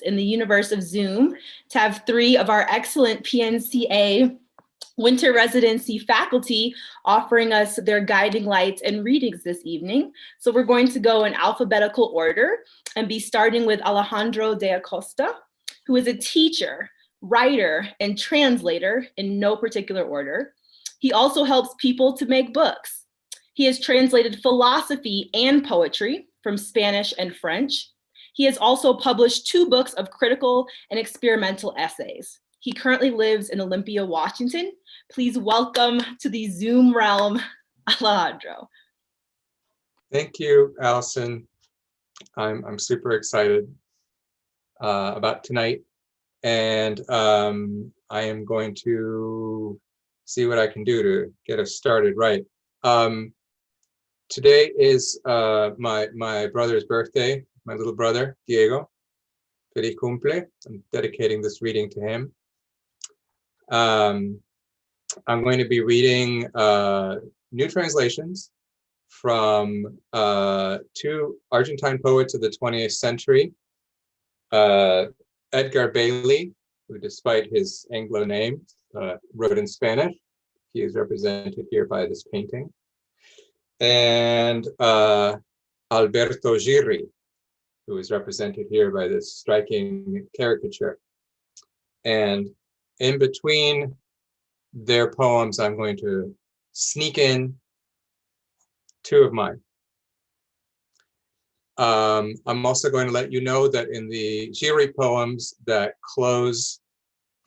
in the universe of Zoom to have 3 of our excellent PNCA winter residency faculty offering us their guiding lights and readings this evening. So we're going to go in alphabetical order and be starting with Alejandro De Acosta, who is a teacher, writer, and translator in no particular order. He also helps people to make books. He has translated philosophy and poetry from Spanish and French. He has also published 2 books of critical and experimental essays. He currently lives in Olympia, Washington. Please welcome to the Zoom realm, Alejandro. Thank you, Allison. I'm super excited about tonight, and I am going to see what I can do to get us started right. Today is my brother's birthday, my little brother, Diego. Feliz cumple. I'm dedicating this reading to him. I'm going to be reading new translations from 2 Argentine poets of the 20th century, Edgar Bailey, who despite his Anglo name, wrote in Spanish. He is represented here by this painting. And Alberto Giri, who is represented here by this striking caricature. And in between their poems, I'm going to sneak in 2 of mine. I'm also going to let you know that in the Giri poems that close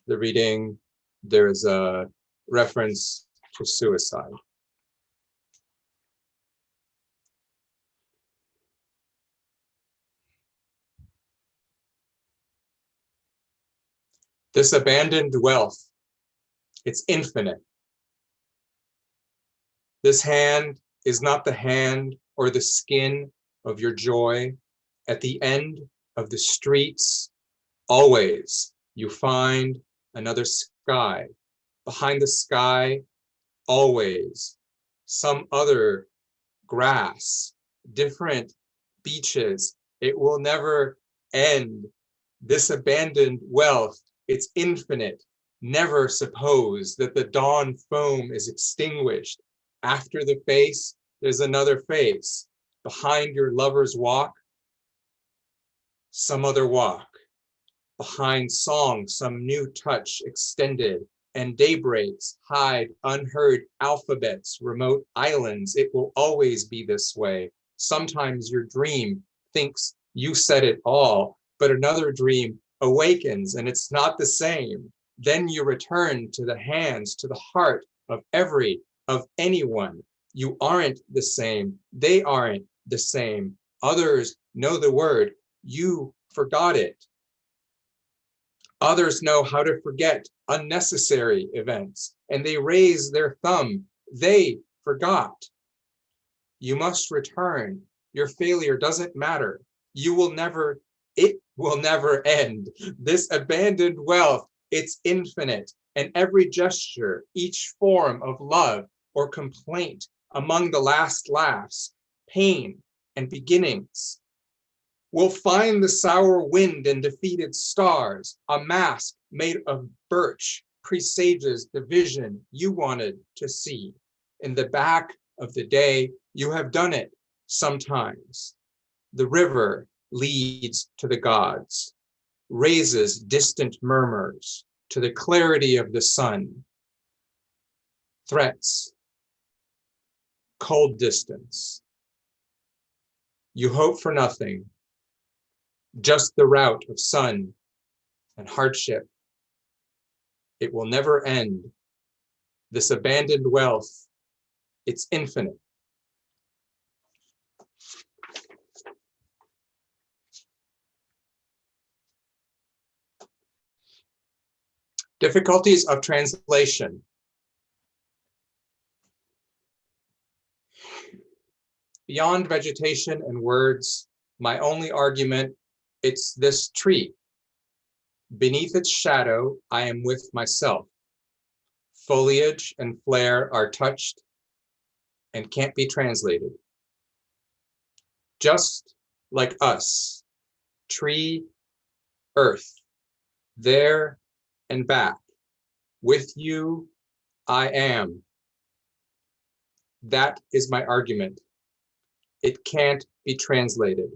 the reading, there is a reference to suicide. This abandoned wealth, it's infinite. This hand is not the hand or the skin of your joy. At the end of the streets, always you find another sky. Behind the sky, always some other grass, different beaches. It will never end. This abandoned wealth, it's infinite. Never suppose that the dawn foam is extinguished. After the face, there's another face. Behind your lover's walk, some other walk. Behind song, some new touch extended. And daybreaks hide unheard alphabets, remote islands. It will always be this way. Sometimes your dream thinks you said it all, but another dream awakens and it's not the same. Then you return to the hands, to the heart of anyone. You aren't the same. They aren't the same. Others know the word. You forgot it. Others know how to forget unnecessary events, and they raise their thumb. They forgot. You must return. Your failure doesn't matter. It will never end. This abandoned wealth, it's infinite, and every gesture, each form of love or complaint among the last laughs, pain and beginnings, will find the sour wind and defeated stars. A mask made of birch presages the vision you wanted to see. In the back of the day, you have done it sometimes. The river leads to the gods, raises distant murmurs to the clarity of the sun. Threats, cold distance. You hope for nothing, just the rout of sun and hardship. It will never end. This abandoned wealth, it's infinite. Difficulties of translation. Beyond vegetation and words, my only argument, it's this tree. Beneath its shadow, I am with myself. Foliage and flare are touched and can't be translated. Just like us, tree earth, there and back. With you, I am. That is my argument. It can't be translated.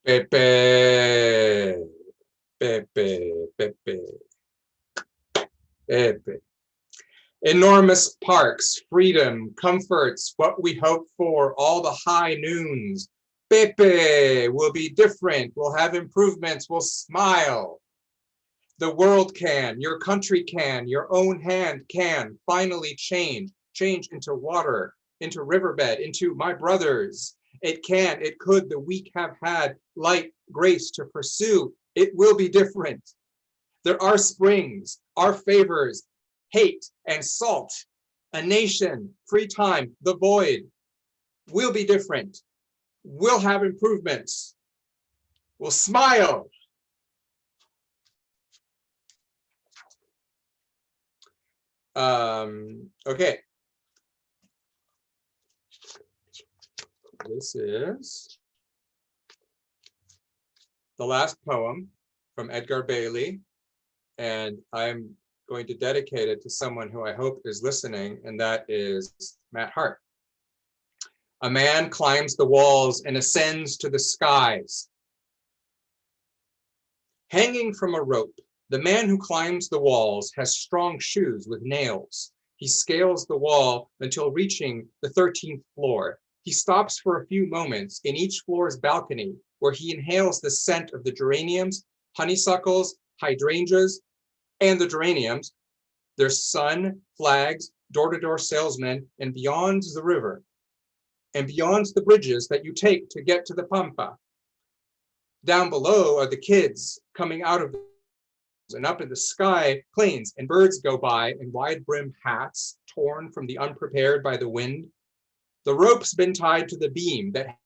Pepe, Pepe, Pepe, Pepe. Enormous parks, freedom, comforts, what we hope for, all the high noons. Pepe will be different, we'll have improvements, we'll smile. The world can, your country can, your own hand can finally change into water, into riverbed, into my brothers. It can, it could, the weak have had light, grace to pursue. It will be different. There are springs, our favors, hate and salt, a nation, free time, the void. We'll be different. We'll have improvements. We'll smile. Okay. This is the last poem from Edgar Bailey, and I'm going to dedicate it to someone who I hope is listening, and that is Matt Hart. A man climbs the walls and ascends to the skies. Hanging from a rope, the man who climbs the walls has strong shoes with nails. He scales the wall until reaching the 13th floor. He stops for a few moments in each floor's balcony, where he inhales the scent of the geraniums, honeysuckles, hydrangeas, and the geraniums, their sun, flags, door-to-door salesmen, and beyond the river, and beyond the bridges that you take to get to the Pampa. Down below are the kids coming out of the, and up in the sky, planes and birds go by in wide-brimmed hats, torn from the unprepared by the wind. The rope's been tied to the beam that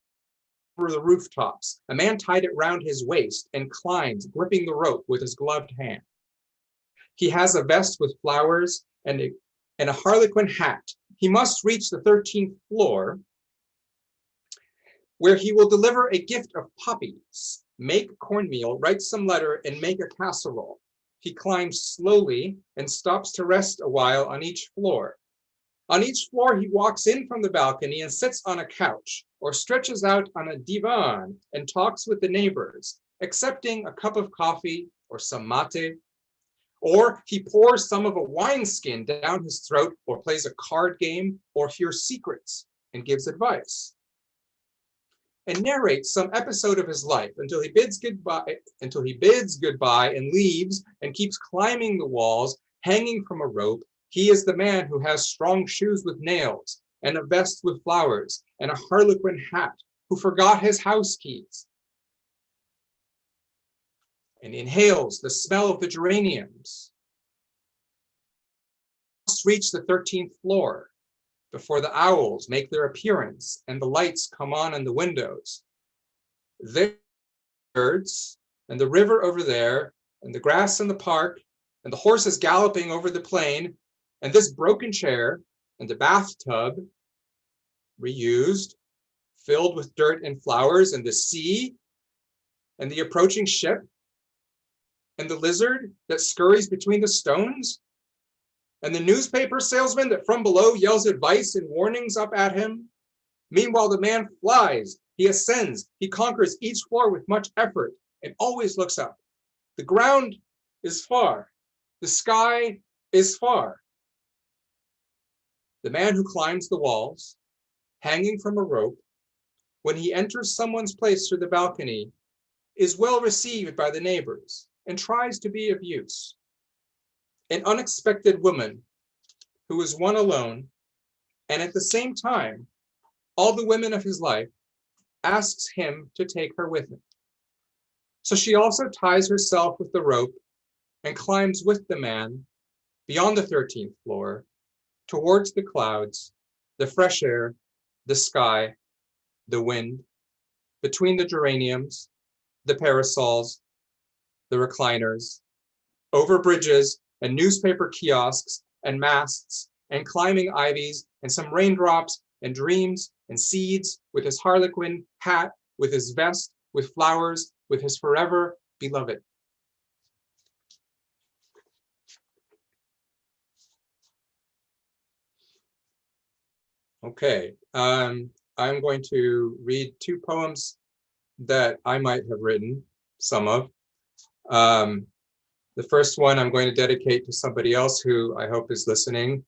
over the rooftops. A man tied it round his waist and climbs, gripping the rope with his gloved hand. He has a vest with flowers and a harlequin hat. He must reach the 13th floor, where he will deliver a gift of poppies, make cornmeal, write some letter, and make a casserole. He climbs slowly and stops to rest a while on each floor. On each floor, he walks in from the balcony and sits on a couch or stretches out on a divan and talks with the neighbors, accepting a cup of coffee or some mate. Or he pours some of a wineskin down his throat, or plays a card game, or hears secrets and gives advice, and narrates some episode of his life until he bids goodbye and leaves and keeps climbing the walls, hanging from a rope. He is the man who has strong shoes with nails and a vest with flowers and a harlequin hat, who forgot his house keys and inhales the smell of the geraniums. He must reach the 13th floor before the owls make their appearance and the lights come on in the windows. There are birds and the river over there and the grass in the park and the horses galloping over the plain and this broken chair and the bathtub reused, filled with dirt and flowers, and the sea and the approaching ship and the lizard that scurries between the stones and the newspaper salesman that from below yells advice and warnings up at him. Meanwhile, the man flies, he ascends, he conquers each floor with much effort and always looks up. The ground is far, the sky is far. The man who climbs the walls, hanging from a rope, when he enters someone's place through the balcony, is well received by the neighbors and tries to be of use. An unexpected woman who is one alone, and at the same time, all the women of his life, asks him to take her with him. So she also ties herself with the rope and climbs with the man beyond the 13th floor, towards the clouds, the fresh air, the sky, the wind, between the geraniums, the parasols, the recliners, over bridges and newspaper kiosks and masts and climbing ivies and some raindrops and dreams and seeds, with his harlequin hat, with his vest, with flowers, with his forever beloved. Okay, I'm going to read two poems that I might have written, some of. The first one I'm going to dedicate to somebody else who I hope is listening,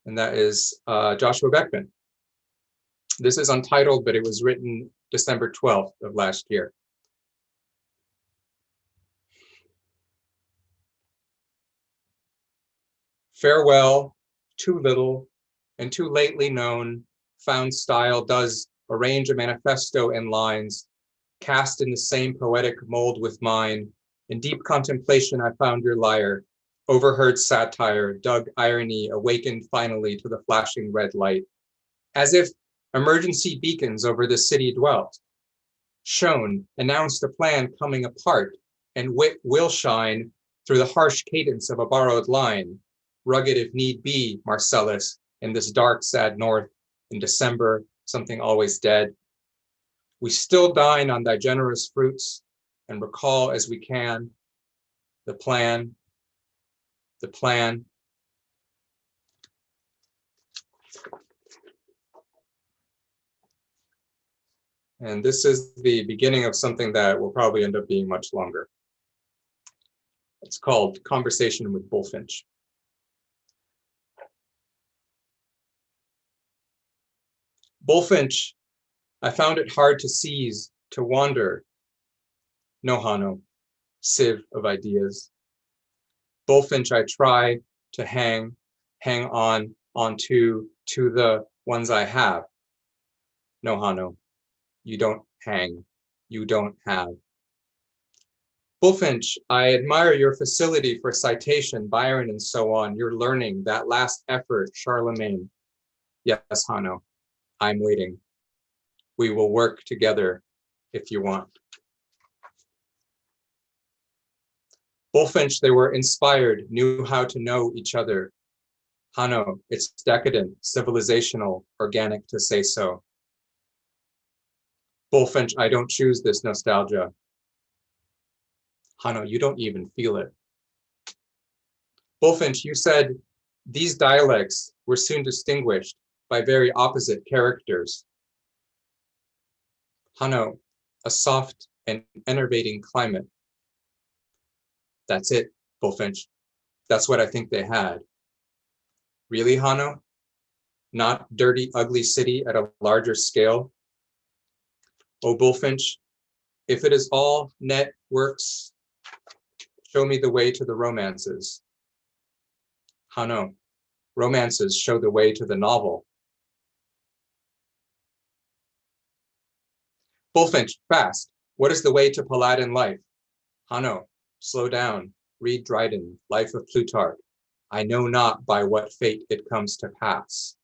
and that is Joshua Beckman. This is untitled, but it was written December 12th of last year. Farewell, too little and too lately known, found style does arrange a manifesto in lines, cast in the same poetic mold with mine. In deep contemplation, I found your lyre, overheard satire, dug irony, awakened finally to the flashing red light, as if emergency beacons over the city dwelt, shone, announced a plan coming apart, and wit will shine through the harsh cadence of a borrowed line. Rugged if need be, Marcellus, in this dark, sad north, in December, something always dead. We still dine on thy generous fruits and recall as we can the plan. And this is the beginning of something that will probably end up being much longer. It's called Conversation with Bullfinch. Bullfinch, I found it hard to seize, to wander. No, Hano, sieve of ideas. Bullfinch, I try to hang on to the ones I have. No, Hano, you don't hang, you don't have. Bullfinch, I admire your facility for citation, Byron and so on, your learning, that last effort, Charlemagne. Yes, Hano, I'm waiting. We will work together if you want. Bullfinch, they were inspired, knew how to know each other. Hano, it's decadent, civilizational, organic to say so. Bullfinch, I don't choose this nostalgia. Hano, you don't even feel it. Bullfinch, you said these dialects were soon distinguished by very opposite characters. Hano, a soft and enervating climate. That's it, Bullfinch. That's what I think they had. Really, Hano? Not dirty, ugly city at a larger scale? Oh, Bullfinch, if it is all net works, show me the way to the romances. Hano, romances show the way to the novel. Bullfinch, fast. What is the way to Paladin life? Hano, slow down. Read Dryden, Life of Plutarch. I know not by what fate it comes to pass.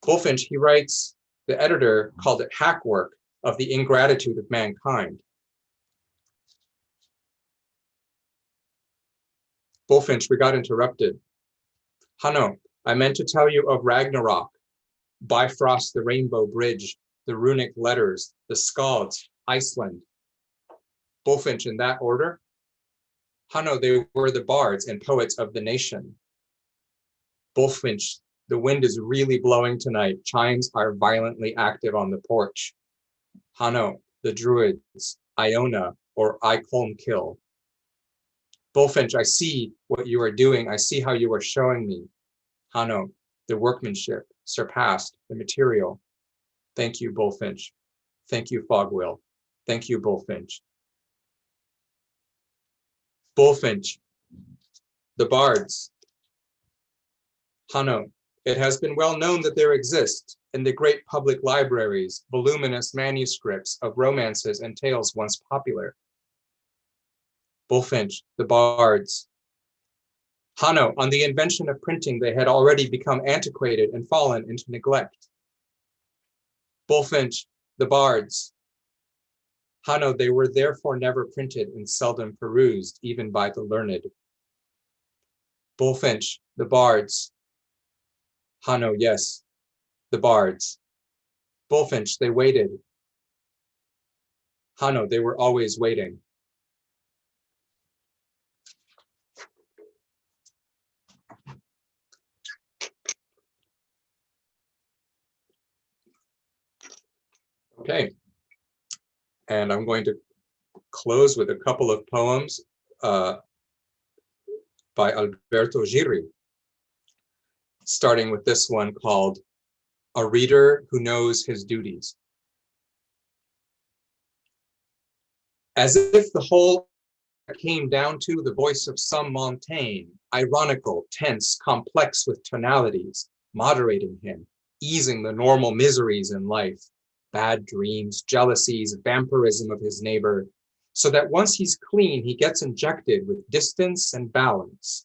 Bullfinch, he writes, the editor called it hack work of the ingratitude of mankind. Bullfinch, we got interrupted. Hano, I meant to tell you of Ragnarok, Bifrost the Rainbow Bridge, the runic letters, the Skalds, Iceland. Bullfinch, in that order? Hano, they were the bards and poets of the nation. Bullfinch, the wind is really blowing tonight. Chimes are violently active on the porch. Hano, the druids, Iona, or I Kill. Bullfinch, I see what you are doing. I see how you are showing me. Hano, the workmanship surpassed the material. Thank you, Bullfinch. Thank you, Fogwill. Thank you, Bullfinch. Bullfinch, the bards. Hano, it has been well known that there exist in the great public libraries voluminous manuscripts of romances and tales once popular. Bullfinch, the bards. Hano, on the invention of printing, they had already become antiquated and fallen into neglect. Bullfinch, the bards. Hano, they were therefore never printed and seldom perused, even by the learned. Bullfinch, the bards. Hano, yes, the bards. Bullfinch, they waited. Hano, they were always waiting. Okay, and I'm going to close with a couple of poems by Alberto Giri, starting with this one called A Reader Who Knows His Duties. As if the whole came down to the voice of some Montaigne, ironical, tense, complex with tonalities, moderating him, easing the normal miseries in life, bad dreams, jealousies, vampirism of his neighbor, so that once he's clean, he gets injected with distance and balance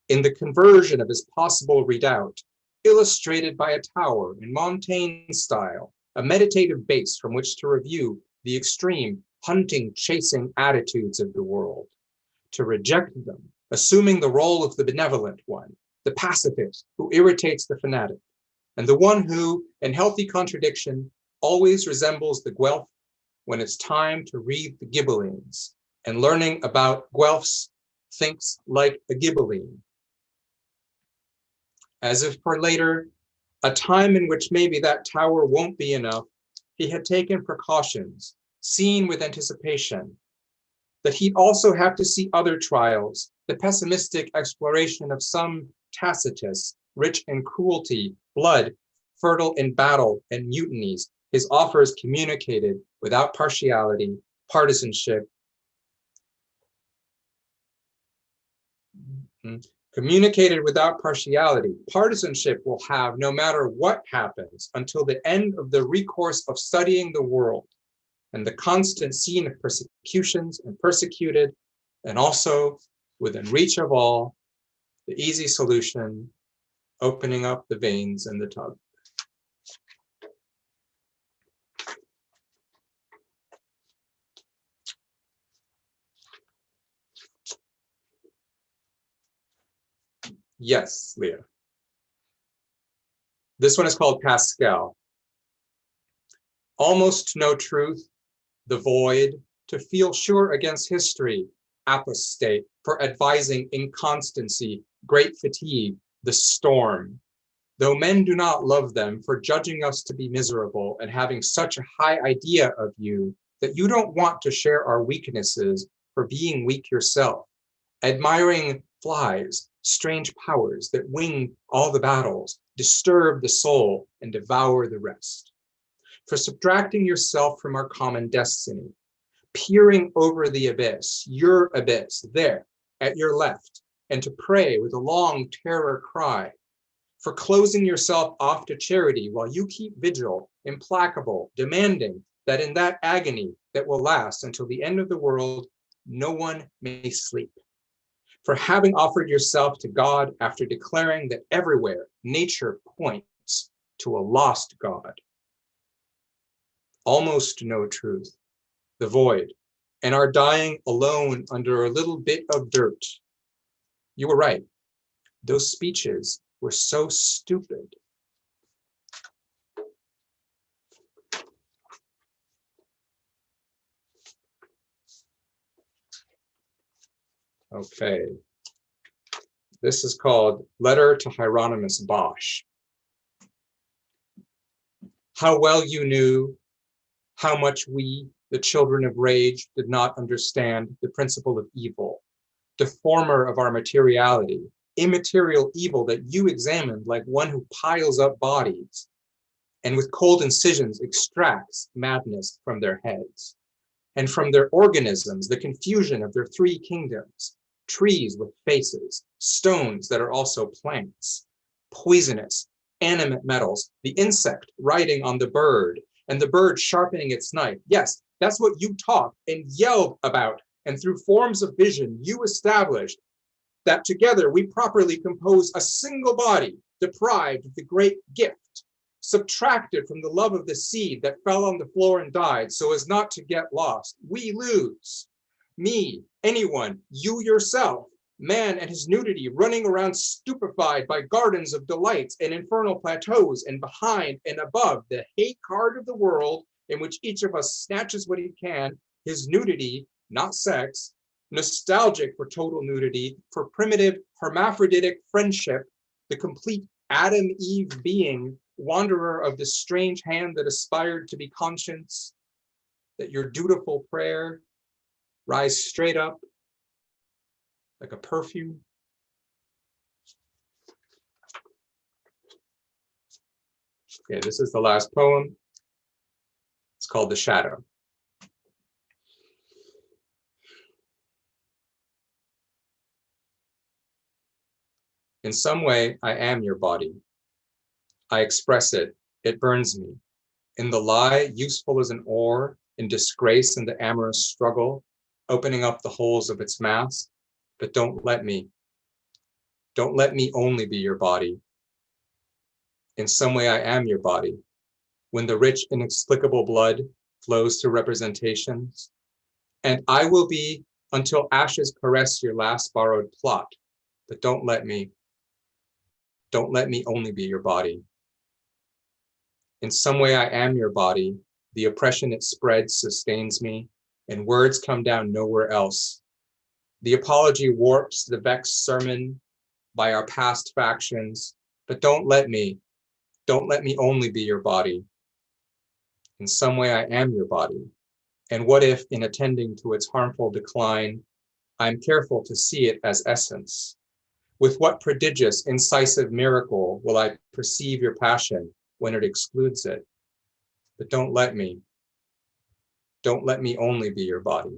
in the conversion of his possible redoubt, illustrated by a tower in Montaigne style, a meditative base from which to review the extreme hunting, chasing attitudes of the world, to reject them, assuming the role of the benevolent one, the pacifist who irritates the fanatic, and the one who, in healthy contradiction, always resembles the Guelph when it's time to read the Ghibellines, and learning about Guelphs thinks like a Ghibelline. As if for later, a time in which maybe that tower won't be enough, he had taken precautions, seen with anticipation, that he'd also have to see other trials, the pessimistic exploration of some Tacitus, rich in cruelty, blood, fertile in battle and mutinies, his offers communicated without partiality, partisanship, communicated without partiality. Partisanship will have no matter what happens until the end of the recourse of studying the world and the constant scene of persecutions and persecuted, and also within reach of all, the easy solution, opening up the veins in the tub. Yes, Leah. This one is called Pascal. Almost no truth, the void, to feel sure against history, apostate, for advising inconstancy, great fatigue, the storm. Though men do not love them for judging us to be miserable and having such a high idea of you that you don't want to share our weaknesses for being weak yourself, admiring flies, strange powers that wing all the battles, disturb the soul, and devour the rest. For subtracting yourself from our common destiny, peering over the abyss, your abyss, there, at your left, and to pray with a long terror cry, for closing yourself off to charity while you keep vigil, implacable, demanding that in that agony that will last until the end of the world, no one may sleep. For having offered yourself to God after declaring that everywhere nature points to a lost God. Almost no truth, the void, and our dying alone under a little bit of dirt. You were right. Those speeches were so stupid. Okay. This is called Letter to Hieronymus Bosch. How well you knew how much we, the children of rage, did not understand the principle of evil, deformer of our materiality, immaterial evil that you examined like one who piles up bodies and with cold incisions extracts madness from their heads, and from their organisms the confusion of their three kingdoms, trees with faces, stones that are also plants, poisonous, animate metals, the insect riding on the bird, and the bird sharpening its knife. Yes, that's what you talked and yelled about, and through forms of vision, you established that together we properly compose a single body, deprived of the great gift, subtracted from the love of the seed that fell on the floor and died so as not to get lost. We lose. Me, anyone, you yourself, Man and his nudity running around stupefied by gardens of delights and infernal plateaus, and behind and above the hate card of the world in which each of us snatches what he can, his nudity, not sex, nostalgic for total nudity, for primitive hermaphroditic friendship, the complete Adam-Eve being, wanderer of the strange hand that aspired to be conscience, that your dutiful prayer rise straight up like a perfume. Okay, this is the last poem. It's called The Shadow. In some way, I am your body. I express it. It burns me. In the lie, useful as an oar, in disgrace and the amorous struggle, opening up the holes of its mask. But don't let me only be your body. In some way, I am your body. When the rich, inexplicable blood flows to representations, and I will be until ashes caress your last borrowed plot. But don't let me only be your body. In some way, I am your body. The oppression it spreads sustains me, and words come down nowhere else. The apology warps the vexed sermon by our past factions, but don't let me only be your body. In some way, I am your body. And what if, in attending to its harmful decline, I'm careful to see it as essence? With what prodigious, incisive miracle will I perceive your passion when it excludes it? But don't let me only be your body.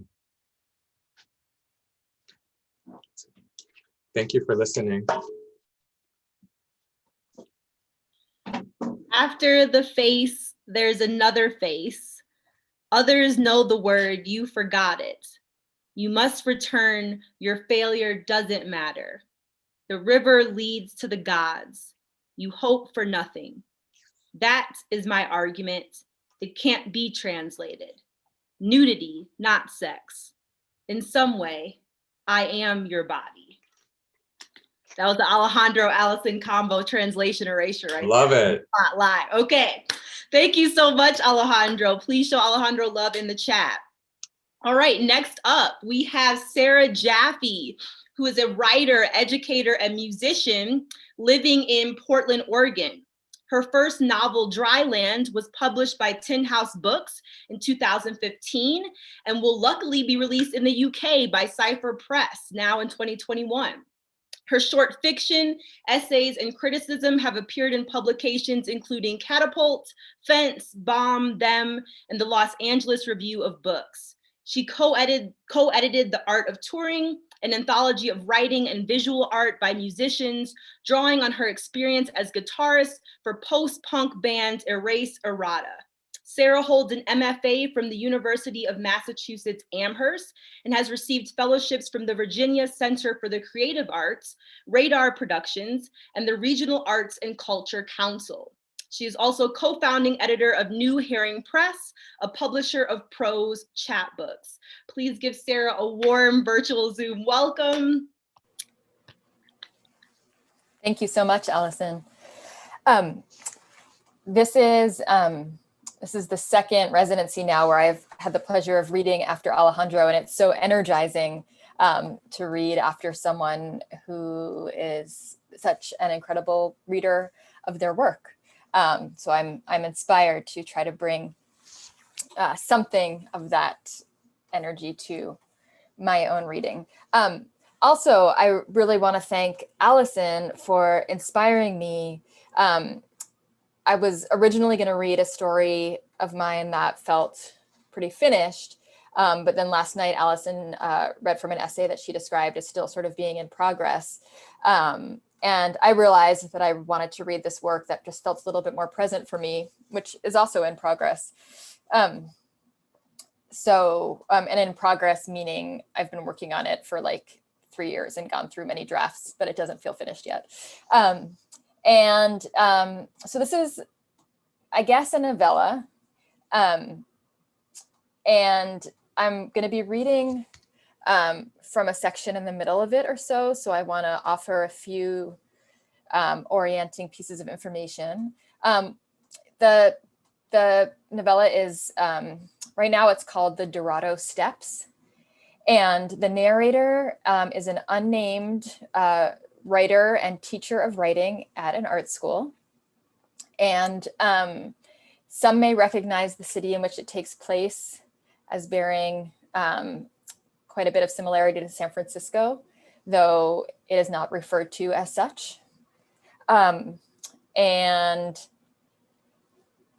Thank you for listening. After the face, there's another face. Others know the word, you forgot it. You must return, your failure doesn't matter. The river leads to the gods. You hope for nothing. That is my argument. It can't be translated. Nudity, not sex. In some way, I am your body. That was the Alejandro Allison combo translation erasure right Love there. it. Not lie. Okay. Thank you so much, Alejandro. Please show Alejandro love in the chat. All right, next up, we have Sarah Jaffe, who is a writer, educator, and musician living in Portland, Oregon. Her first novel, Dryland, was published by Tin House Books in 2015 and will luckily be released in the UK by Cypher Press now in 2021. Her short fiction, essays, and criticism have appeared in publications including Catapult, Fence, Bomb, Them, and the Los Angeles Review of Books. She co-edited The Art of Touring, an anthology of writing and visual art by musicians, drawing on her experience as guitarist for post-punk band Erase Errata. Sarah holds an MFA from the University of Massachusetts Amherst and has received fellowships from the Virginia Center for the Creative Arts, Radar Productions, and the Regional Arts and Culture Council. She is also co-founding editor of New Herring Press, a publisher of prose chapbooks. Please give Sarah a warm virtual Zoom welcome. Thank you so much, Allison. This is the second residency now where I've had the pleasure of reading after Alejandro, and it's so energizing to read after someone who is such an incredible reader of their work. So I'm inspired to try to bring something of that energy to my own reading. Also, I really want to thank Allison for inspiring me. I was originally going to read a story of mine that felt pretty finished, but then last night Allison read from an essay that she described as still sort of being in progress. And I realized that I wanted to read this work that just felt a little bit more present for me, which is also in progress. And in progress, meaning I've been working on it for like 3 years and gone through many drafts, but it doesn't feel finished yet. So this is, I guess, a novella. And I'm going to be reading from a section in the middle of it or so. So I want to offer a few orienting pieces of information. The novella is, right now it's called The Dorado Steps. And the narrator is an unnamed writer and teacher of writing at an art school. And some may recognize the city in which it takes place as bearing quite a bit of similarity to San Francisco, though it is not referred to as such. And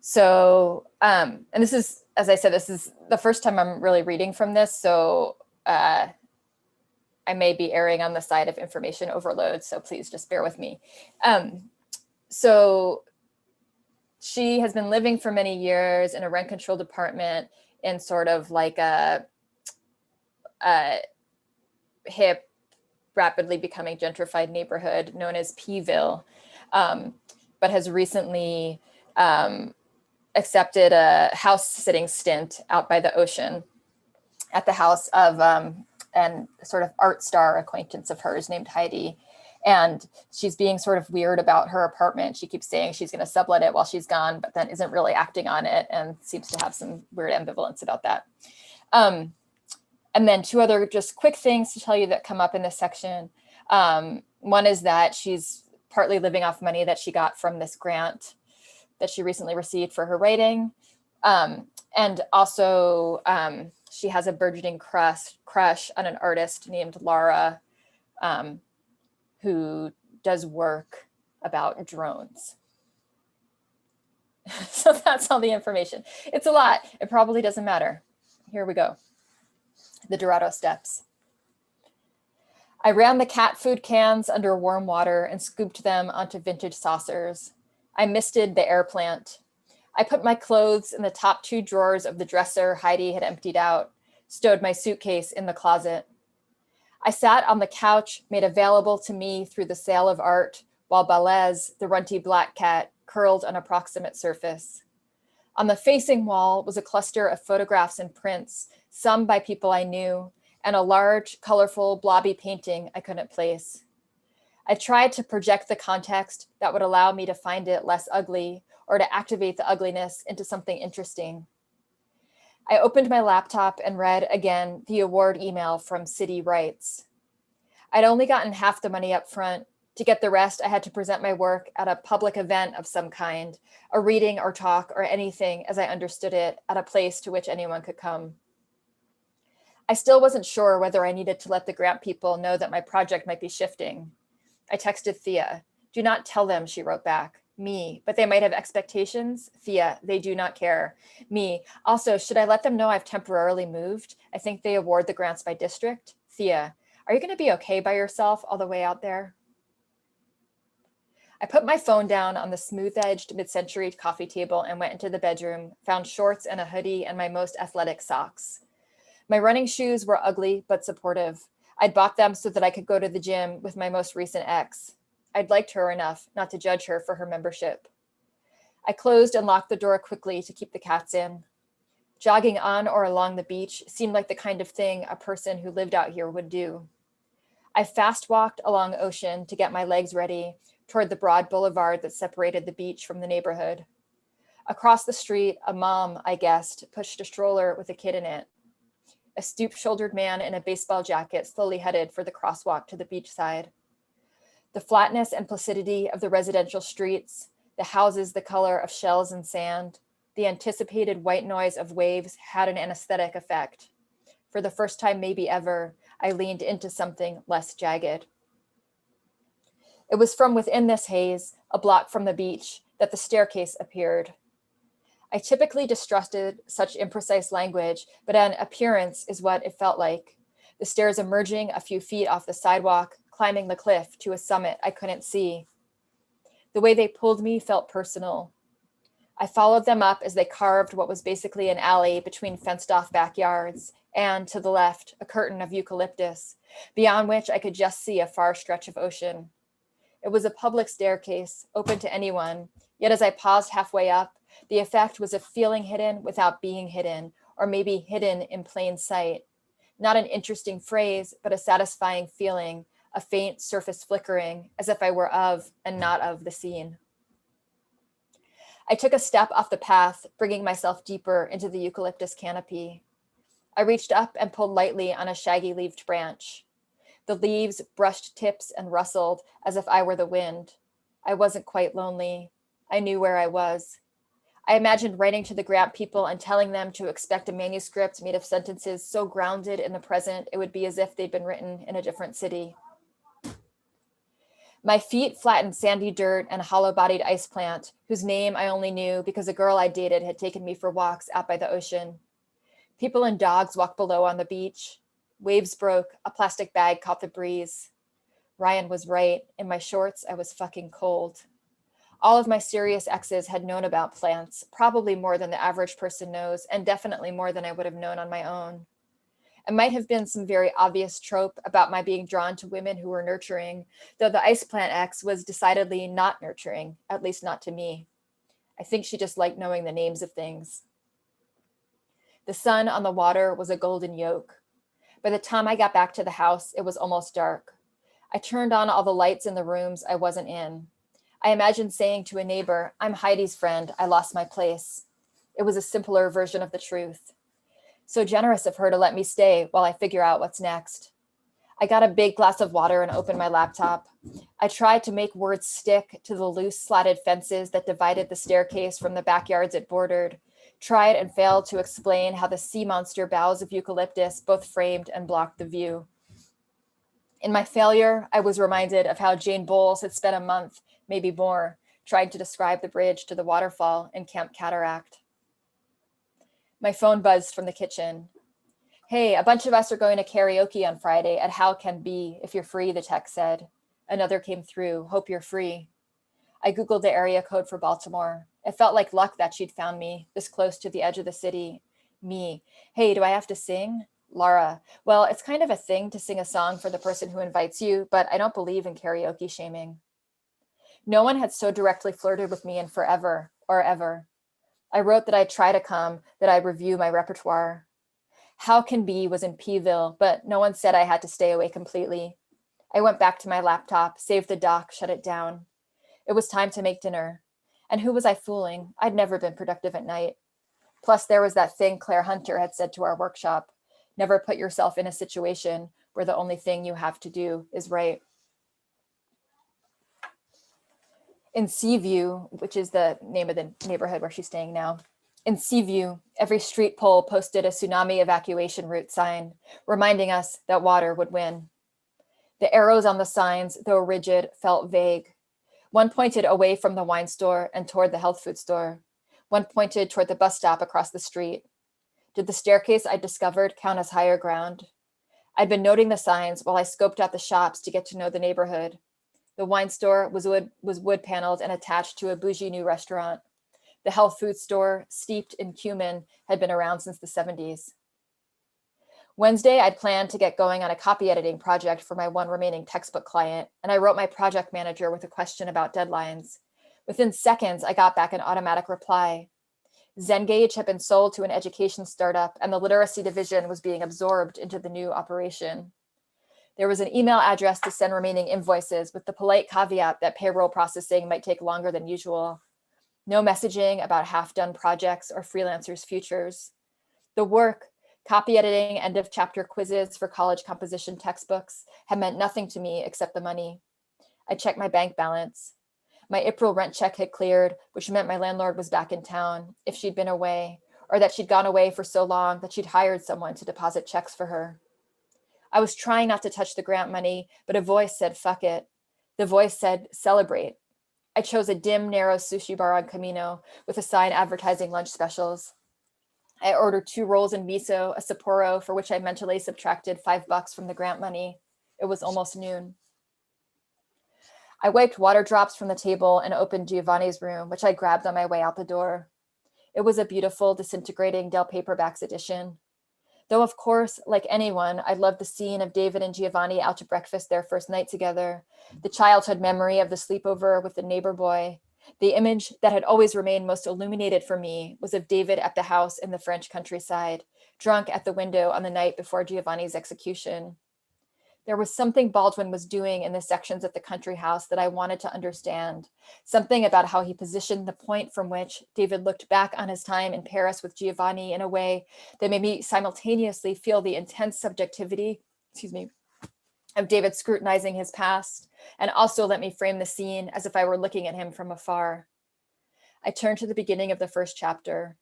so, and this is, as I said, this is the first time I'm really reading from this, so I may be erring on the side of information overload, so please just bear with me. So she has been living for many years in a rent-controlled apartment in sort of like a hip, rapidly becoming gentrified neighborhood known as P-ville, but has recently accepted a house-sitting stint out by the ocean at the house of an sort of art star acquaintance of hers named Heidi. And she's being sort of weird about her apartment. She keeps saying she's going to sublet it while she's gone, but then isn't really acting on it and seems to have some weird ambivalence about that. And then two other just quick things to tell you that come up in this section. One is that she's partly living off money that she got from this grant that she recently received for her writing. And also she has a burgeoning crush on an artist named Laura, who does work about drones. So that's all the information. It's a lot. It probably doesn't matter. Here we go. The Dorado Steps. I ran the cat food cans under warm water and scooped them onto vintage saucers. I misted the air plant. I put my clothes in the top two drawers of the dresser Heidi had emptied out, stowed my suitcase in the closet. I sat on the couch made available to me through the sale of art, while Balez, the runty black cat, curled on a proximate surface. On the facing wall was a cluster of photographs and prints, some by people I knew, and a large, colorful, blobby painting I couldn't place. I tried to project the context that would allow me to find it less ugly or to activate the ugliness into something interesting. I opened my laptop and read again the award email from City Rights. I'd only gotten half the money up front. To get the rest, I had to present my work at a public event of some kind, a reading or talk or anything as I understood it, at a place to which anyone could come. I still wasn't sure whether I needed to let the grant people know that my project might be shifting. I texted Thea. Do not tell them, she wrote back. Me, but they might have expectations. Thea, they do not care. Me, also, should I let them know I've temporarily moved? I think they award the grants by district. Thea, are you going to be okay by yourself all the way out there? I put my phone down on the smooth-edged mid-century coffee table and went into the bedroom, found shorts and a hoodie and my most athletic socks. My running shoes were ugly but supportive. I'd bought them so that I could go to the gym with my most recent ex. I'd liked her enough not to judge her for her membership. I closed and locked the door quickly to keep the cats in. Jogging on or along the beach seemed like the kind of thing a person who lived out here would do. I fast walked along Ocean to get my legs ready toward the broad boulevard that separated the beach from the neighborhood. Across the street, a mom, I guessed, pushed a stroller with a kid in it. A stoop-shouldered man in a baseball jacket slowly headed for the crosswalk to the beachside. The flatness and placidity of the residential streets, the houses the color of shells and sand, the anticipated white noise of waves had an anesthetic effect. For the first time maybe ever, I leaned into something less jagged. It was from within this haze, a block from the beach, that the staircase appeared. I typically distrusted such imprecise language, but an appearance is what it felt like. The stairs emerging a few feet off the sidewalk, climbing the cliff to a summit I couldn't see. The way they pulled me felt personal. I followed them up as they carved what was basically an alley between fenced-off backyards, and to the left, a curtain of eucalyptus, beyond which I could just see a far stretch of ocean. It was a public staircase, open to anyone, yet as I paused halfway up, the effect was of feeling hidden without being hidden, or maybe hidden in plain sight. Not an interesting phrase, but a satisfying feeling, a faint surface flickering, as if I were of and not of the scene. I took a step off the path, bringing myself deeper into the eucalyptus canopy. I reached up and pulled lightly on a shaggy-leaved branch. The leaves brushed tips and rustled as if I were the wind. I wasn't quite lonely. I knew where I was. I imagined writing to the Grant people and telling them to expect a manuscript made of sentences so grounded in the present it would be as if they'd been written in a different city. My feet flattened sandy dirt and a hollow-bodied ice plant, whose name I only knew because a girl I dated had taken me for walks out by the ocean. People and dogs walked below on the beach. Waves broke, a plastic bag caught the breeze. Ryan was right. In my shorts, I was fucking cold. All of my serious exes had known about plants, probably more than the average person knows, and definitely more than I would have known on my own. It might have been some very obvious trope about my being drawn to women who were nurturing, though the ice plant ex was decidedly not nurturing, at least not to me. I think she just liked knowing the names of things. The sun on the water was a golden yolk. By the time I got back to the house, it was almost dark. I turned on all the lights in the rooms I wasn't in. I imagined saying to a neighbor, "I'm Heidi's friend, I lost my place." It was a simpler version of the truth. So generous of her to let me stay while I figure out what's next. I got a big glass of water and opened my laptop. I tried to make words stick to the loose slatted fences that divided the staircase from the backyards it bordered. Tried and failed to explain how the sea monster boughs of eucalyptus both framed and blocked the view. In my failure, I was reminded of how Jane Bowles had spent a month, maybe more, trying to describe the bridge to the waterfall in Camp Cataract. My phone buzzed from the kitchen. "Hey, a bunch of us are going to karaoke on Friday at How Can Be, if you're free," the text said. Another came through, "Hope you're free." I Googled the area code for Baltimore. It felt like luck that she'd found me, this close to the edge of the city. Me. "Hey, do I have to sing?" Laura. "Well, it's kind of a thing to sing a song for the person who invites you, but I don't believe in karaoke shaming." No one had so directly flirted with me in forever or ever. I wrote that I'd try to come, that I'd review my repertoire. How Can Be was in Pville, but no one said I had to stay away completely. I went back to my laptop, saved the doc, shut it down. It was time to make dinner. And who was I fooling? I'd never been productive at night. Plus, there was that thing Claire Hunter had said to our workshop: never put yourself in a situation where the only thing you have to do is right. In Seaview, which is the name of the neighborhood where she's staying now, in Seaview, every street pole posted a tsunami evacuation route sign, reminding us that water would win. The arrows on the signs, though rigid, felt vague. One pointed away from the wine store and toward the health food store. One pointed toward the bus stop across the street. Did the staircase I discovered count as higher ground? I'd been noting the signs while I scoped out the shops to get to know the neighborhood. The wine store was wood paneled and attached to a bougie new restaurant. The health food store, steeped in cumin, had been around since the 70s. Wednesday, I'd planned to get going on a copy editing project for my one remaining textbook client, and I wrote my project manager with a question about deadlines. Within seconds, I got back an automatic reply. Zengage had been sold to an education startup, and the literacy division was being absorbed into the new operation. There was an email address to send remaining invoices, with the polite caveat that payroll processing might take longer than usual. No messaging about half-done projects or freelancers' futures. The work, copy editing, end of chapter quizzes for college composition textbooks, had meant nothing to me except the money. I checked my bank balance. My April rent check had cleared, which meant my landlord was back in town, if she'd been away, or that she'd gone away for so long that she'd hired someone to deposit checks for her. I was trying not to touch the grant money, but a voice said, "Fuck it." The voice said, "Celebrate." I chose a dim, narrow sushi bar on Camino with a sign advertising lunch specials. I ordered 2 rolls in miso, a Sapporo, for which I mentally subtracted $5 from the grant money. It was almost noon. I wiped water drops from the table and opened Giovanni's room, which I grabbed on my way out the door. It was a beautiful, disintegrating Dell Paperbacks edition. Though, of course, like anyone, I loved the scene of David and Giovanni out to breakfast their first night together, the childhood memory of the sleepover with the neighbor boy, The image that had always remained most illuminated for me was of David at the house in the French countryside, drunk at the window on the night before Giovanni's execution. There was something Baldwin was doing in the sections of the country house that I wanted to understand, something about how he positioned the point from which David looked back on his time in Paris with Giovanni in a way that made me simultaneously feel the intense subjectivity, of David scrutinizing his past, and also let me frame the scene as if I were looking at him from afar. I turned to the beginning of the first chapter.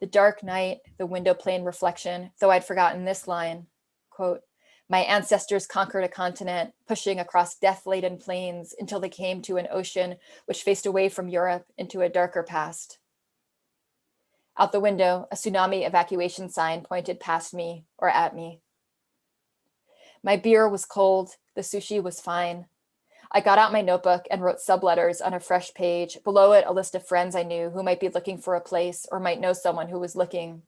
The dark night, the window pane reflection, though I'd forgotten this line, quote, "My ancestors conquered a continent, pushing across death-laden plains until they came to an ocean which faced away from Europe into a darker past." Out the window, a tsunami evacuation sign pointed past me or at me. My beer was cold, the sushi was fine. I got out my notebook and wrote subletters on a fresh page, below it a list of friends I knew who might be looking for a place or might know someone who was looking.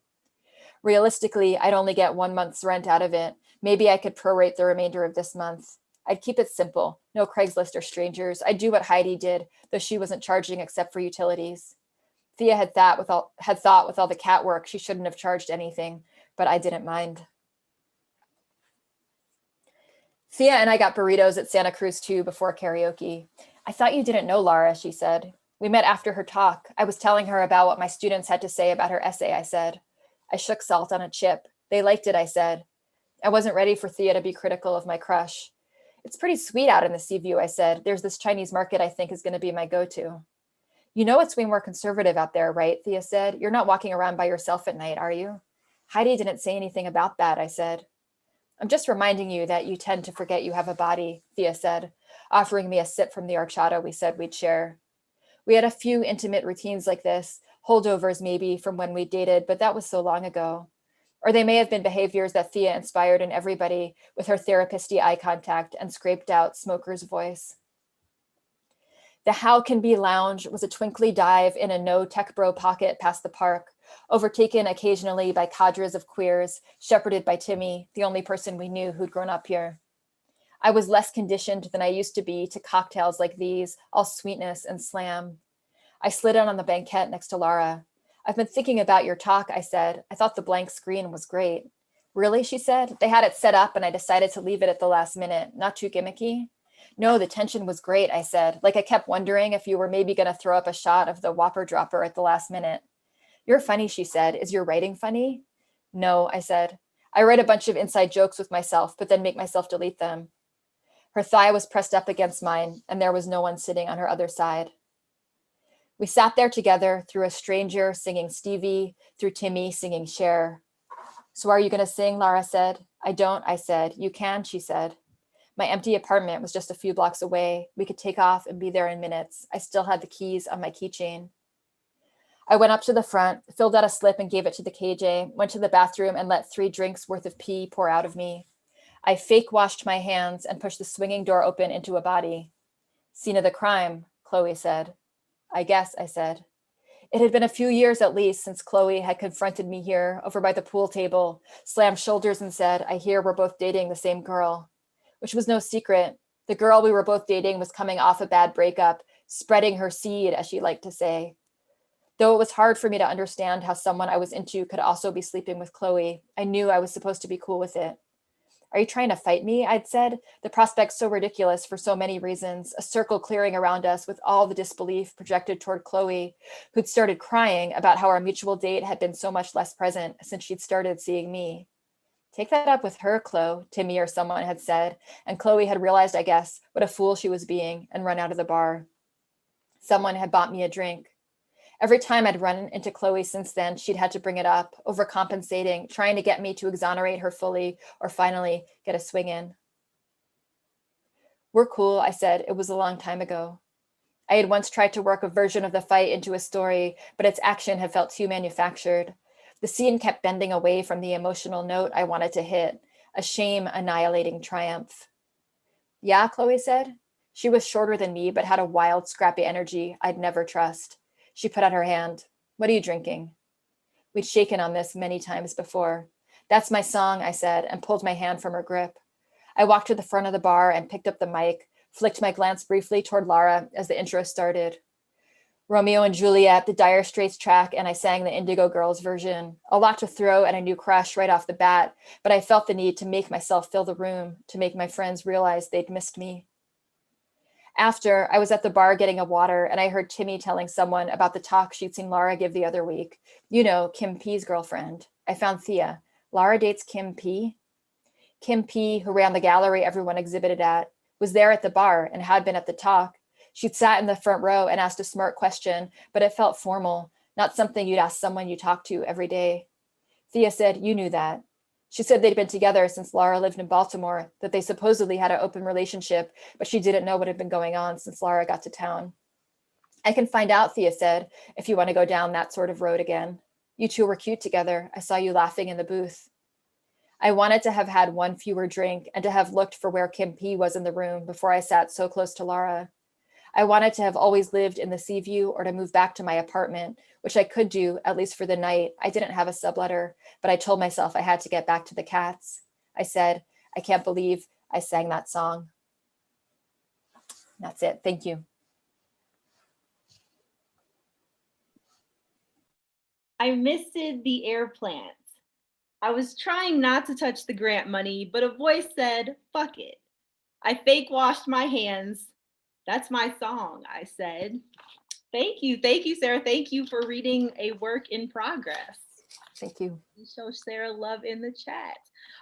Realistically, I'd only get 1 month's rent out of it. Maybe I could prorate the remainder of this month. I'd keep it simple, no Craigslist or strangers. I'd do what Heidi did, though she wasn't charging except for utilities. Thea had thought with all the cat work she shouldn't have charged anything, but I didn't mind. Thea and I got burritos at Santa Cruz too before karaoke. "I thought you didn't know Lara," she said. "We met after her talk. I was telling her about what my students had to say about her essay," I said. I shook salt on a chip. "They liked it," I said. I wasn't ready for Thea to be critical of my crush. "It's pretty sweet out in the Seaview," I said. "There's this Chinese market I think is going to be my go-to." "You know it's way more conservative out there, right?" Thea said. "You're not walking around by yourself at night, are you?" "Heidi didn't say anything about that," I said. "I'm just reminding you that you tend to forget you have a body," Thea said, offering me a sip from the horchata we said we'd share. We had a few intimate routines like this, holdovers maybe from when we dated, but that was so long ago. Or they may have been behaviors that Thea inspired in everybody with her therapist-y eye contact and scraped out smoker's voice. The How Can Be Lounge was a twinkly dive in a no tech bro pocket past the park, overtaken occasionally by cadres of queers, shepherded by Timmy, the only person we knew who'd grown up here. I was less conditioned than I used to be to cocktails like these, all sweetness and slam. I slid in on the banquette next to Lara. "I've been thinking about your talk," I said. "I thought the blank screen was great." "Really?" she said. "They had it set up and I decided to leave it at the last minute. Not too gimmicky?" "No, the tension was great," I said. "Like I kept wondering if you were maybe going to throw up a shot of the Whopper dropper at the last minute." "You're funny," she said. "Is your writing funny?" "No," I said. "I write a bunch of inside jokes with myself, but then make myself delete them." Her thigh was pressed up against mine, and there was no one sitting on her other side. We sat there together through a stranger singing Stevie, through Timmy singing Cher. "So are you going to sing?" Lara said. "I don't," I said. "You can," she said. My empty apartment was just a few blocks away. We could take off and be there in minutes. I still had the keys on my keychain. I went up to the front, filled out a slip and gave it to the KJ, went to the bathroom and let 3 drinks worth of pee pour out of me. I fake washed my hands and pushed the swinging door open into a body. "Scene of the crime," Chloe said. "I guess," I said. It had been a few years at least since Chloe had confronted me here over by the pool table, slammed shoulders and said, "I hear we're both dating the same girl," which was no secret. The girl we were both dating was coming off a bad breakup, spreading her seed, as she liked to say. Though it was hard for me to understand how someone I was into could also be sleeping with Chloe, I knew I was supposed to be cool with it. "Are you trying to fight me?" I'd said, the prospect so ridiculous for so many reasons, a circle clearing around us with all the disbelief projected toward Chloe, who'd started crying about how our mutual date had been so much less present since she'd started seeing me. "Take that up with her, Chloe," Timmy or someone had said, and Chloe had realized, I guess, what a fool she was being and run out of the bar. Someone had bought me a drink. Every time I'd run into Chloe since then, she'd had to bring it up, overcompensating, trying to get me to exonerate her fully or finally get a swing in. "We're cool," I said. It was a long time ago. I had once tried to work a version of the fight into a story, but its action had felt too manufactured. The scene kept bending away from the emotional note I wanted to hit, a shame-annihilating triumph. "Yeah," Chloe said. She was shorter than me, but had a wild, scrappy energy I'd never trust. She put out her hand. "What are you drinking?" We'd shaken on this many times before. "That's my song," I said, and pulled my hand from her grip. I walked to the front of the bar and picked up the mic, flicked my glance briefly toward Lara as the intro started. Romeo and Juliet, the Dire Straits track, and I sang the Indigo Girls version. A lot to throw at a new crush right off the bat, but I felt the need to make myself fill the room, to make my friends realize they'd missed me. After, I was at the bar getting a water, and I heard Timmy telling someone about the talk she'd seen Lara give the other week. You know, Kim P's girlfriend. I found Thea. Lara dates Kim P? Kim P, who ran the gallery everyone exhibited at, was there at the bar and had been at the talk. She'd sat in the front row and asked a smart question, but it felt formal, not something you'd ask someone you talk to every day. Thea said, you knew that. She said they'd been together since Lara lived in Baltimore, that they supposedly had an open relationship, but she didn't know what had been going on since Lara got to town. I can find out, Thea said, if you want to go down that sort of road again. You two were cute together. I saw you laughing in the booth. I wanted to have had one fewer drink and to have looked for where Kim P was in the room before I sat so close to Lara. I wanted to have always lived in the Seaview or to move back to my apartment, which I could do, at least for the night. I didn't have a subletter, but I told myself I had to get back to the cats. I said, I can't believe I sang that song. That's it. Thank you. I misted the air plants. I was trying not to touch the grant money, but a voice said, fuck it. I fake washed my hands. That's my song, I said. Thank you, Sarah. Thank you for reading a work in progress. Thank you. You show Sarah love in the chat.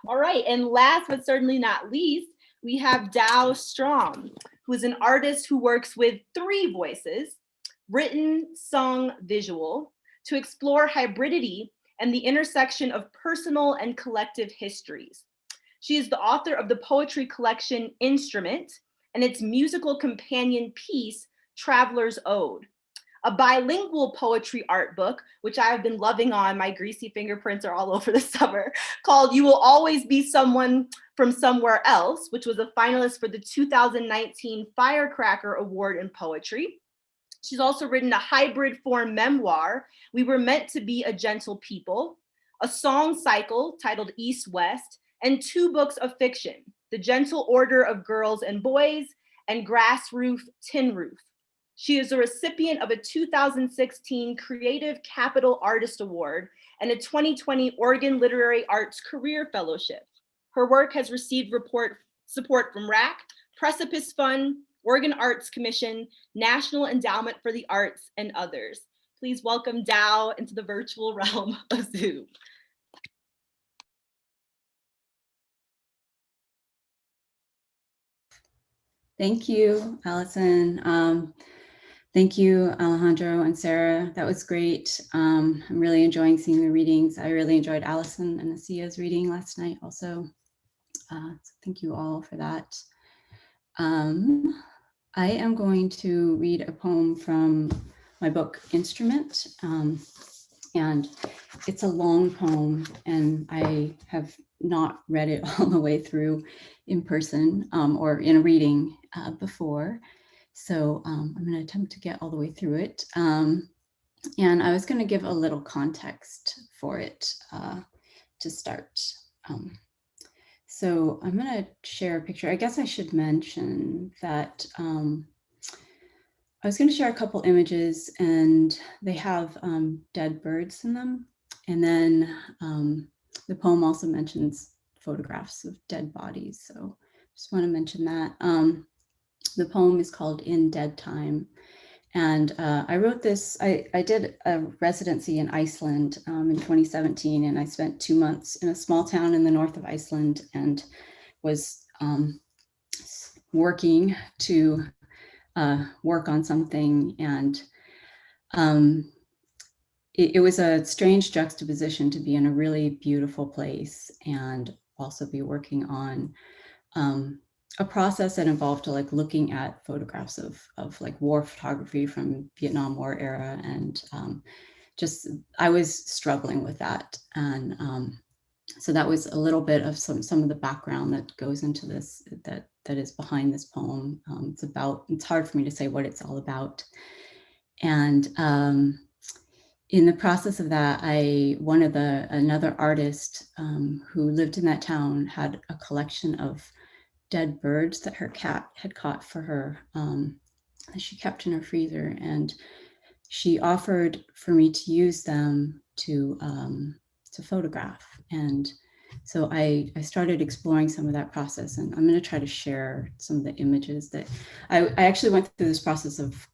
All right, and last but certainly not least, we have Strom, who is an artist who works with 3 voices, written, sung, visual, to explore hybridity and the intersection of personal and collective histories. She is the author of the poetry collection Instrument and its musical companion piece, Traveler's Ode, a bilingual poetry art book, which I have been loving on, my greasy fingerprints are all over the summer, called You Will Always Be Someone from Somewhere Else, which was a finalist for the 2019 Firecracker Award in Poetry. She's also written a hybrid form memoir, We Were Meant to Be a Gentle People, a song cycle titled East West, and 2 books of fiction, The Gentle Order of Girls and Boys and Grass Roof, Tin Roof. She is a recipient of a 2016 Creative Capital Artist Award and a 2020 Oregon Literary Arts Career Fellowship. Her work has received support from RAC, Precipice Fund, Oregon Arts Commission, National Endowment for the Arts, and others. Please welcome Dow into the virtual realm of Zoom. Thank you, Allison. Thank you, Alejandro and Sarah. That was great. I'm really enjoying seeing the readings. I really enjoyed Allison and Asia's reading last night also. So thank you all for that. I am going to read a poem from my book, Instrument. And it's a long poem, and I have not read it all the way through in person or in a reading before. So I'm going to attempt to get all the way through it. And I was going to give a little context for it to start. So I'm going to share a picture. I guess I should mention that I was going to share a couple images, and they have dead birds in them. And then the poem also mentions photographs of dead bodies. So just want to mention that. The poem is called In Dead Time. And I wrote this, I did a residency in Iceland in 2017, and I spent 2 months in a small town in the north of Iceland and was working to work on something. And it was a strange juxtaposition to be in a really beautiful place and also be working on a process that involved like looking at photographs of like war photography from Vietnam War era, and just I was struggling with that, and so that was a little bit of some of the background that goes into this, that is behind this poem. It's hard for me to say what it's all about, and in the process of that, another artist who lived in that town had a collection of dead birds that her cat had caught for her, that she kept in her freezer. And she offered for me to use them to photograph. And so I started exploring some of that process, and I'm going to try to share some of the images that I actually went through this process of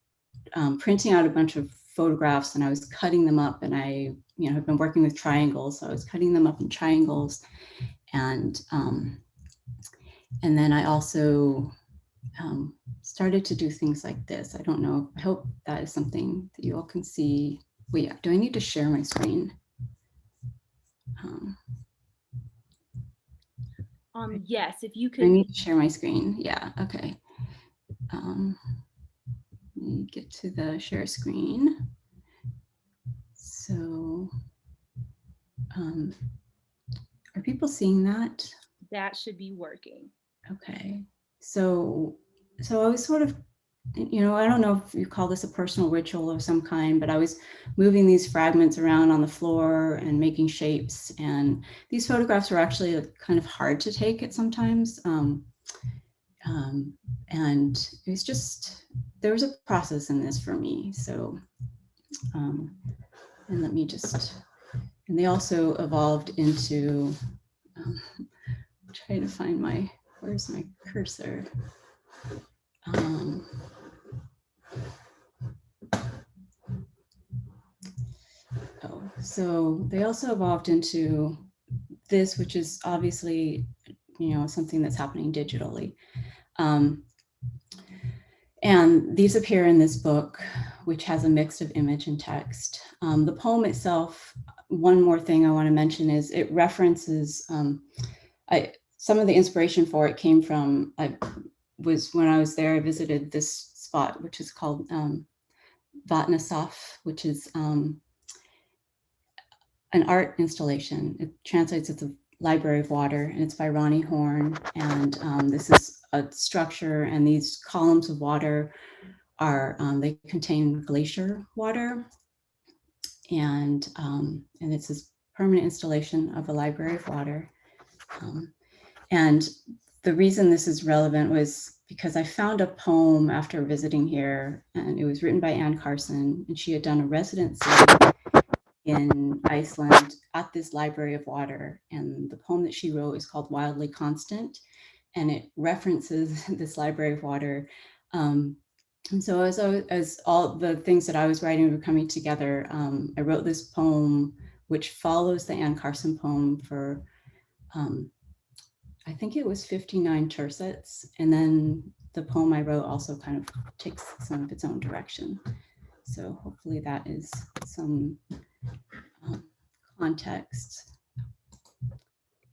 printing out a bunch of photographs, and I was cutting them up, and I have been working with triangles, so I was cutting them up in triangles, and then I also started to do things like this. I don't know, I hope that is something that you all can see. Wait, do I need to share my screen? Yes, if you I could. need to share my screen. Yeah, okay. Let me get to the share screen. So, are people seeing that? That should be working. Okay. So I was sort of, I don't know if you call this a personal ritual of some kind, but I was moving these fragments around on the floor and making shapes. And these photographs were actually kind of hard to take at sometimes. And it was just, there was a process in this for me. So, and let me just, and they also evolved into, try to find my, where's my cursor? So they also evolved into this, which is obviously, something that's happening digitally. And these appear in this book, which has a mix of image and text. The poem itself, one more thing I want to mention is it references, some of the inspiration for it came from, was when I was there, I visited this spot, which is called Vatnasav, which is an art installation. It translates as the Library of Water, and it's by Ronnie Horn. And this is a structure, and these columns of water are, they contain glacier water. And it's this permanent installation of a Library of Water. And the reason this is relevant was because I found a poem after visiting here, and it was written by Anne Carson, and she had done a residency in Iceland at this Library of Water. And the poem that she wrote is called Wildly Constant, and it references this Library of Water. And so as all the things that I was writing were coming together, I wrote this poem, which follows the Anne Carson poem for, I think it was 59 tercets. And then the poem I wrote also kind of takes some of its own direction. So hopefully that is some context.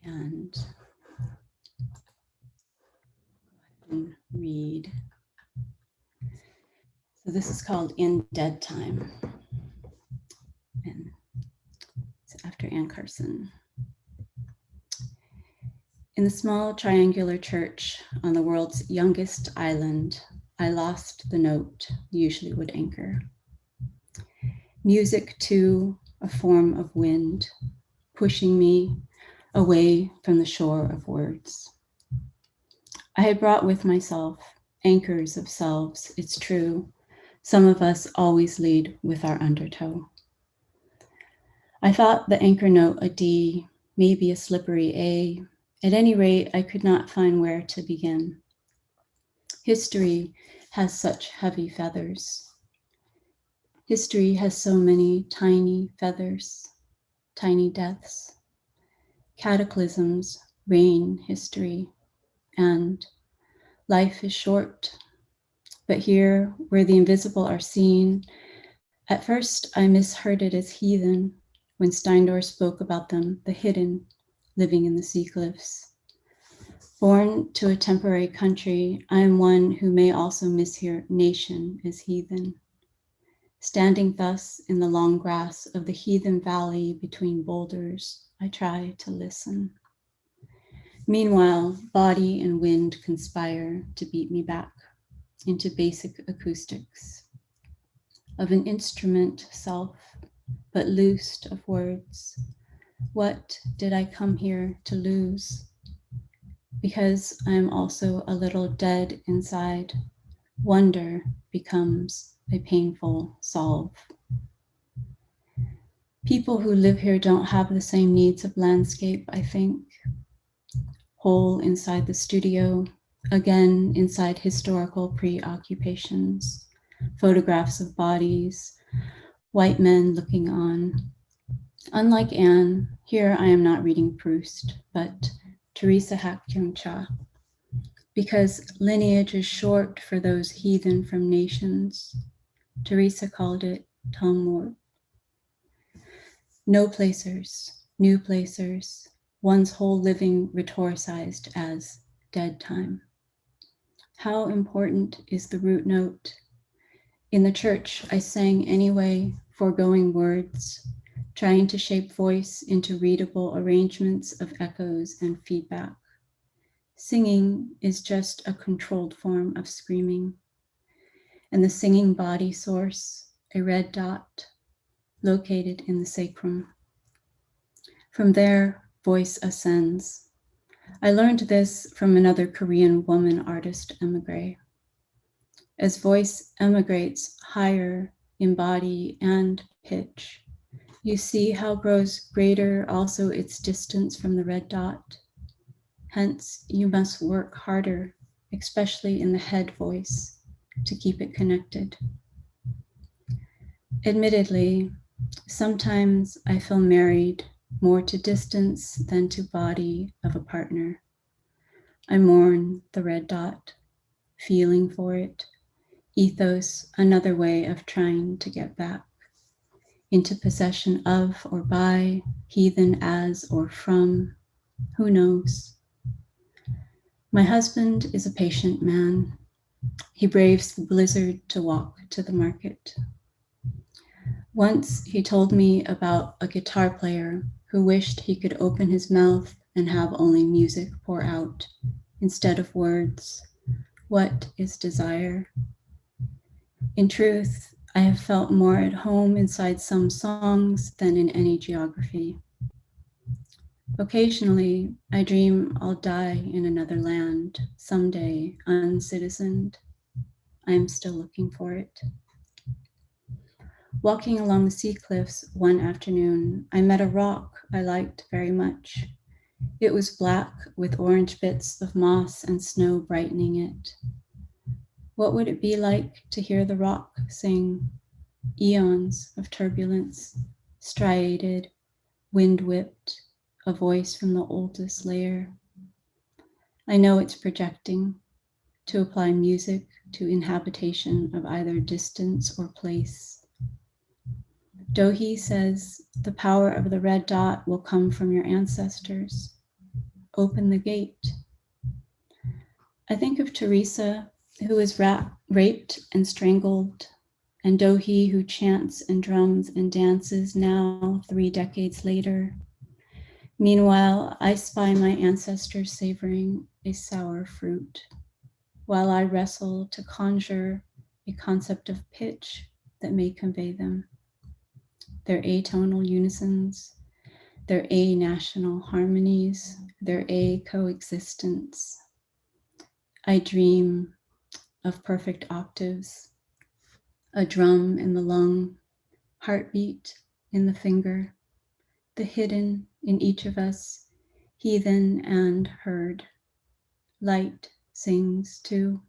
And read. So this is called In Dead Time. And it's after Anne Carson. In the small triangular church on the world's youngest island, I lost the note usually would anchor. Music too, a form of wind, pushing me away from the shore of words. I had brought with myself anchors of selves, it's true. Some of us always lead with our undertow. I thought the anchor note a D, maybe a slippery A. At any rate, I could not find where to begin. History has such heavy feathers. History has so many tiny feathers, tiny deaths. Cataclysms reign history, and life is short. But here, where the invisible are seen, at first I misheard it as heathen when Steindor spoke about them, the hidden, living in the sea cliffs. Born to a temporary country, I am one who may also mishear nation as heathen. Standing thus in the long grass of the heathen valley between boulders, I try to listen. Meanwhile, body and wind conspire to beat me back into basic acoustics of an instrument self, but loosed of words. What did I come here to lose? Because I am also a little dead inside, wonder becomes a painful solve. People who live here don't have the same needs of landscape, I think. Whole inside the studio, again inside historical preoccupations, photographs of bodies, white men looking on. Unlike Anne, here I am not reading Proust, but Teresa Hakkyung-cha, because lineage is short for those heathen from nations. Teresa called it Talmud. No placers, new placers, one's whole living rhetoricized as dead time. How important is the root note? In the church, I sang anyway, foregoing words, trying to shape voice into readable arrangements of echoes and feedback. Singing is just a controlled form of screaming. And the singing body source, a red dot, located in the sacrum. From there, voice ascends. I learned this from another Korean woman artist emigre. As voice emigrates higher in body and pitch, you see how grows greater also its distance from the red dot. Hence, you must work harder, especially in the head voice, to keep it connected. Admittedly, sometimes I feel married more to distance than to body of a partner. I mourn the red dot, feeling for it, ethos, another way of trying to get back into possession of or by, heathen as or from, who knows? My husband is a patient man. He braves the blizzard to walk to the market. Once he told me about a guitar player who wished he could open his mouth and have only music pour out instead of words. What is desire? In truth, I have felt more at home inside some songs than in any geography. Occasionally, I dream I'll die in another land, someday uncitizened. I am still looking for it. Walking along the sea cliffs one afternoon, I met a rock I liked very much. It was black with orange bits of moss and snow brightening it. What would it be like to hear the rock sing? Eons of turbulence, striated, wind-whipped, a voice from the oldest layer. I know it's projecting to apply music to inhabitation of either distance or place. Dohi says, the power of the red dot will come from your ancestors. Open the gate. I think of Teresa, who was raped and strangled, and Dohi, who chants and drums and dances now 3 decades later. Meanwhile, I spy my ancestors savoring a sour fruit, while I wrestle to conjure a concept of pitch that may convey them. Their atonal unisons, their a-national harmonies, their a-coexistence. I dream of perfect octaves, a drum in the lung, heartbeat in the finger, the hidden in each of us, heathen and heard. Light sings too.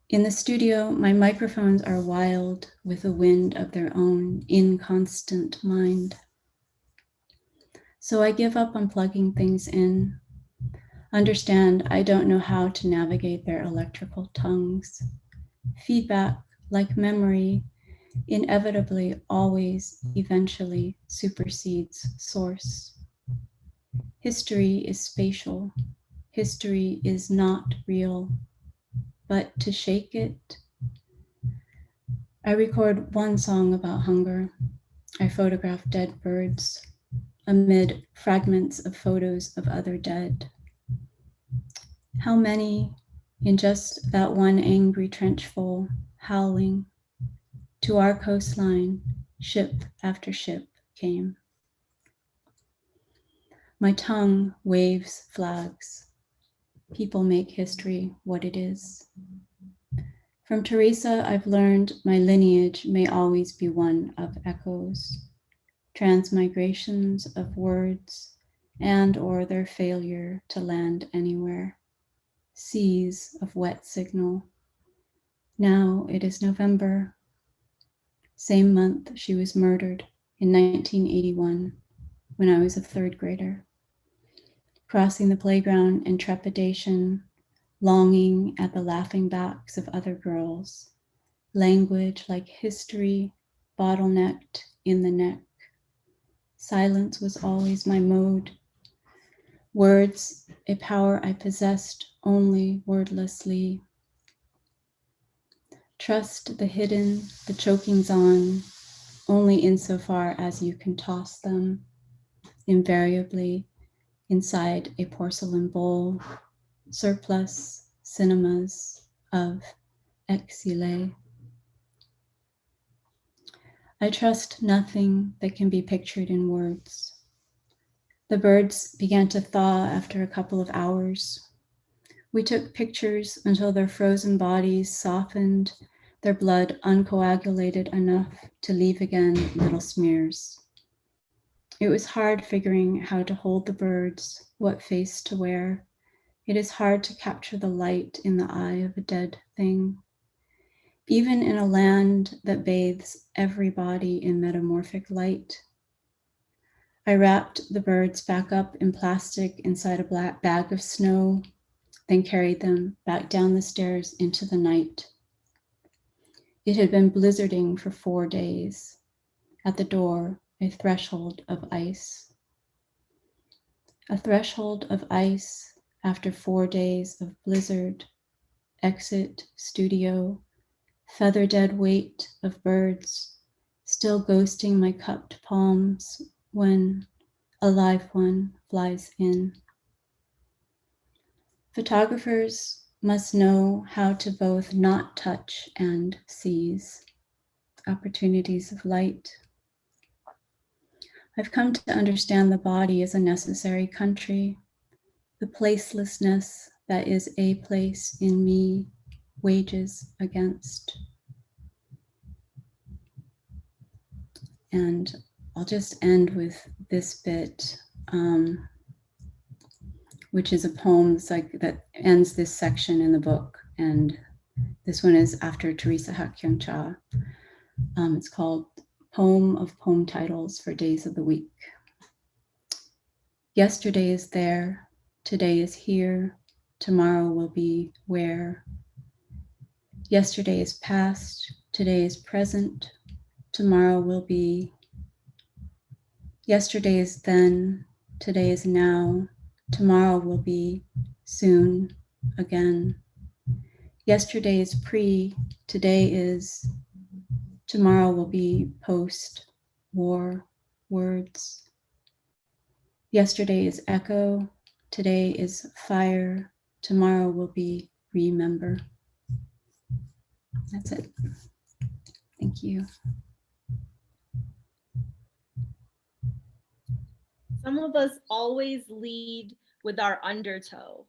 In the studio, my microphones are wild with a wind of their own, inconstant mind. So I give up on plugging things in. Understand, I don't know how to navigate their electrical tongues. Feedback, like memory, inevitably, always, eventually supersedes source. History is spatial. History is not real. But to shake it, I record one song about hunger. I photograph dead birds amid fragments of photos of other dead. How many in just that one angry trenchful, howling, to our coastline, ship after ship came. My tongue waves flags. People make history what it is. From Teresa, I've learned my lineage may always be one of echoes, transmigrations of words and or their failure to land anywhere, seas of wet signal. Now it is November. Same month she was murdered in 1981 when I was a third grader. Crossing the playground in trepidation, longing at the laughing backs of other girls, language like history, bottlenecked in the neck. Silence was always my mode. Words, a power I possessed only wordlessly. Trust the hidden, the chokings on, only insofar as you can toss them, invariably inside a porcelain bowl, surplus cinemas of exilé. I trust nothing that can be pictured in words. The birds began to thaw after a couple of hours. We took pictures until their frozen bodies softened, their blood uncoagulated enough to leave again little smears. It was hard figuring how to hold the birds, what face to wear. It is hard to capture the light in the eye of a dead thing. Even in a land that bathes every body in metamorphic light. I wrapped the birds back up in plastic inside a black bag of snow, then carried them back down the stairs into the night. It had been blizzarding for 4 days. At the door, a threshold of ice. A threshold of ice after 4 days of blizzard, exit, studio, feather dead weight of birds, still ghosting my cupped palms when a live one flies in. Photographers must know how to both not touch and seize opportunities of light. I've come to understand the body as a necessary country, the placelessness that is a place in me wages against. And I'll just end with this bit, which is a poem that ends this section in the book. And this one is after Teresa Hakyung-cha. It's called Poem of Poem Titles for Days of the Week. Yesterday is there, today is here, tomorrow will be where. Yesterday is past, today is present, tomorrow will be. Yesterday is then, today is now, tomorrow will be soon again. Yesterday is pre, today is, tomorrow will be post, war, words. Yesterday is echo, today is fire, tomorrow will be remember. That's it. Thank you. Some of us always lead with our undertow.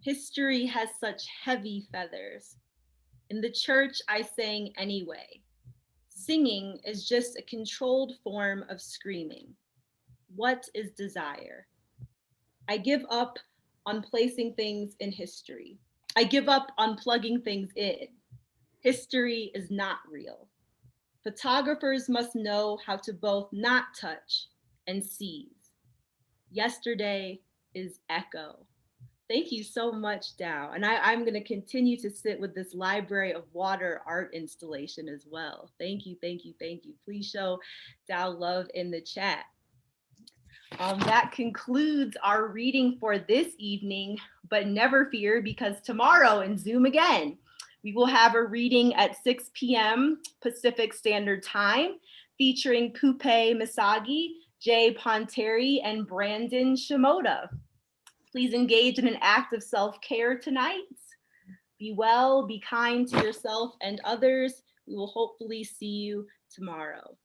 History has such heavy feathers. In the church, I sang anyway. Singing is just a controlled form of screaming. What is desire? I give up on placing things in history. I give up on plugging things in. History is not real. Photographers must know how to both not touch and seize. Yesterday is echo. Thank you so much, Dao. And I'm going to continue to sit with this Library of Water art installation as well. Thank you, thank you, thank you. Please show Dao love in the chat. That concludes our reading for this evening, but never fear, because tomorrow in Zoom again, we will have a reading at 6 p.m. Pacific Standard Time featuring Pupe Misagi, Jay Ponteri, and Brandon Shimoda. Please engage in an act of self-care tonight. Be well, be kind to yourself and others. We will hopefully see you tomorrow.